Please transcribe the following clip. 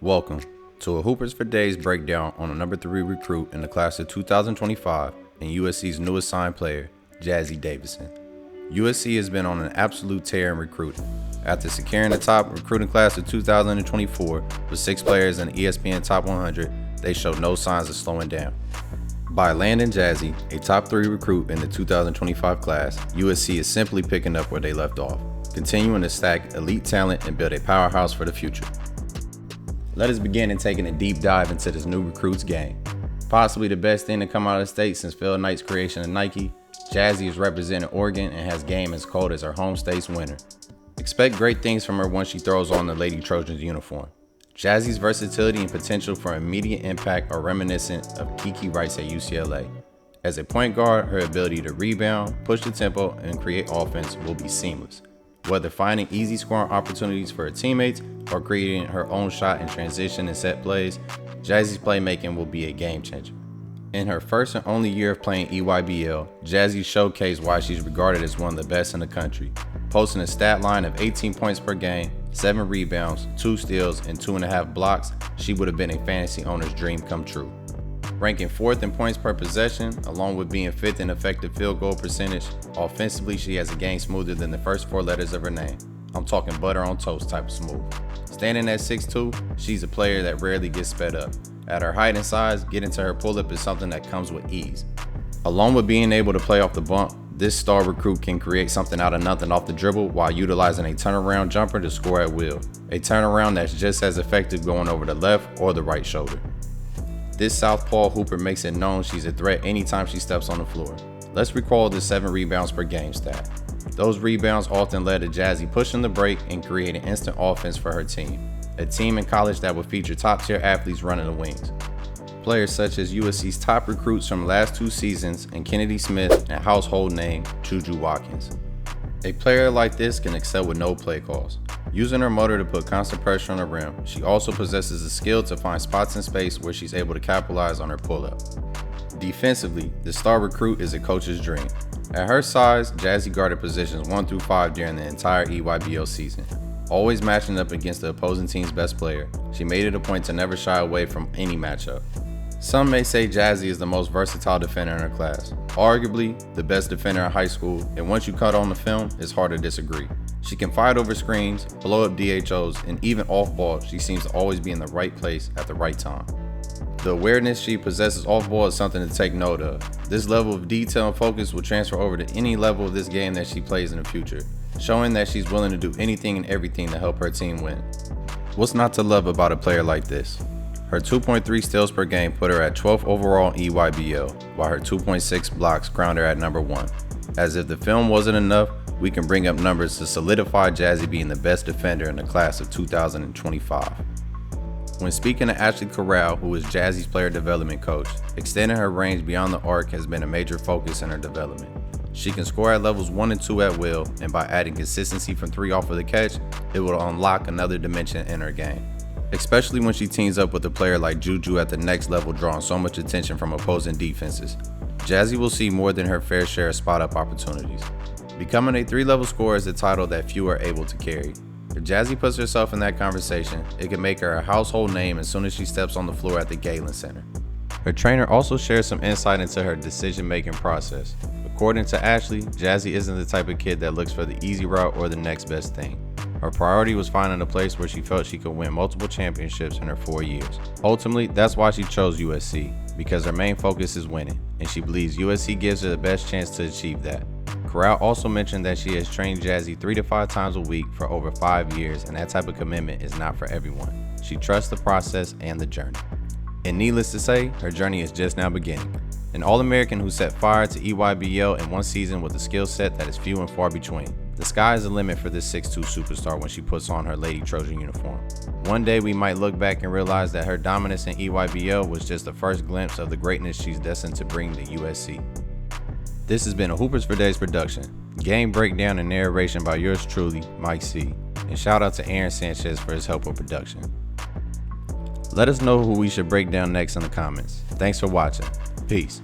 Welcome to a Hoopers for Days breakdown on a number 3 recruit in the class of 2025 and USC's newest signed player, Jazzy Davidson. USC has been on an absolute tear in recruiting. After securing the top recruiting class of 2024 with 6 players in the ESPN Top 100, they showed no signs of slowing down. By landing Jazzy, a top 3 recruit in the 2025 class, USC is simply picking up where they left off, continuing to stack elite talent and build a powerhouse for the future. Let us begin in taking a deep dive into this new recruit's game. Possibly the best thing to come out of the state since Phil Knight's creation of Nike, Jazzy is representing Oregon and has game as cold as her home state's winter. Expect great things from her once she throws on the Lady Trojans uniform. Jazzy's versatility and potential for immediate impact are reminiscent of Kiki Rice at UCLA. As a point guard, her ability to rebound, push the tempo, and create offense will be seamless. Whether finding easy scoring opportunities for her teammates or creating her own shot in transition and set plays, Jazzy's playmaking will be a game changer. In her first and only year of playing EYBL, Jazzy showcased why she's regarded as one of the best in the country, posting a stat line of 18 points per game, 7 rebounds, 2 steals, and 2.5 blocks. She would have been a fantasy owner's dream come true. Ranking 4th in points per possession, along with being 5th in effective field goal percentage, offensively she has a game smoother than the first 4 letters of her name. I'm talking butter on toast type of smooth. Standing at 6'2", she's a player that rarely gets sped up. At her height and size, getting to her pull-up is something that comes with ease. Along with being able to play off the bump, this star recruit can create something out of nothing off the dribble while utilizing a turnaround jumper to score at will. A turnaround that's just as effective going over the left or the right shoulder. This southpaw hooper makes it known she's a threat anytime she steps on the floor. Let's recall the 7 rebounds per game stat. Those rebounds often led to Jazzy pushing the break and creating instant offense for her team. A team in college that would feature top-tier athletes running the wings. Players such as USC's top recruits from the last 2 seasons and Kennedy Smith and household name Juju Watkins. A player like this can excel with no play calls. Using her motor to put constant pressure on the rim, she also possesses the skill to find spots in space where she's able to capitalize on her pull-up. Defensively, the star recruit is a coach's dream. At her size, Jazzy guarded positions 1 through 5 during the entire EYBL season. Always matching up against the opposing team's best player, she made it a point to never shy away from any matchup. Some may say Jazzy is the most versatile defender in her class, arguably the best defender in high school, and once you cut on the film, it's hard to disagree. She can fight over screens, blow up DHOs, and even off ball, she seems to always be in the right place at the right time. The awareness she possesses off ball is something to take note of. This level of detail and focus will transfer over to any level of this game that she plays in the future, showing that she's willing to do anything and everything to help her team win. What's not to love about a player like this? Her 2.3 steals per game put her at 12th overall in EYBL, while her 2.6 blocks crowned her at number 1. As if the film wasn't enough, we can bring up numbers to solidify Jazzy being the best defender in the class of 2025. When speaking to Ashley Corral, who is Jazzy's player development coach, extending her range beyond the arc has been a major focus in her development. She can score at levels 1 and 2 at will, and by adding consistency from 3 off of the catch, it will unlock another dimension in her game. Especially when she teams up with a player like Juju at the next level, drawing so much attention from opposing defenses. Jazzy will see more than her fair share of spot-up opportunities. Becoming a 3-level scorer is a title that few are able to carry. If Jazzy puts herself in that conversation, it can make her a household name as soon as she steps on the floor at the Galen Center. Her trainer also shares some insight into her decision-making process. According to Ashley, Jazzy isn't the type of kid that looks for the easy route or the next best thing. Her priority was finding a place where she felt she could win multiple championships in her 4 years. Ultimately, that's why she chose USC, because her main focus is winning, and she believes USC gives her the best chance to achieve that. Corral also mentioned that she has trained Jazzy 3 to 5 times a week for over 5 years, and that type of commitment is not for everyone. She trusts the process and the journey. And needless to say, her journey is just now beginning. An All-American who set fire to EYBL in 1 season with a skill set that is few and far between. The sky is the limit for this 6'2" superstar when she puts on her Lady Trojan uniform. One day we might look back and realize that her dominance in EYBL was just the first glimpse of the greatness she's destined to bring to USC. This has been a Hoopers for Days production. Game breakdown and narration by yours truly, Mike C. And shout out to Aaron Sanchez for his help with production. Let us know who we should break down next in the comments. Thanks for watching. Peace.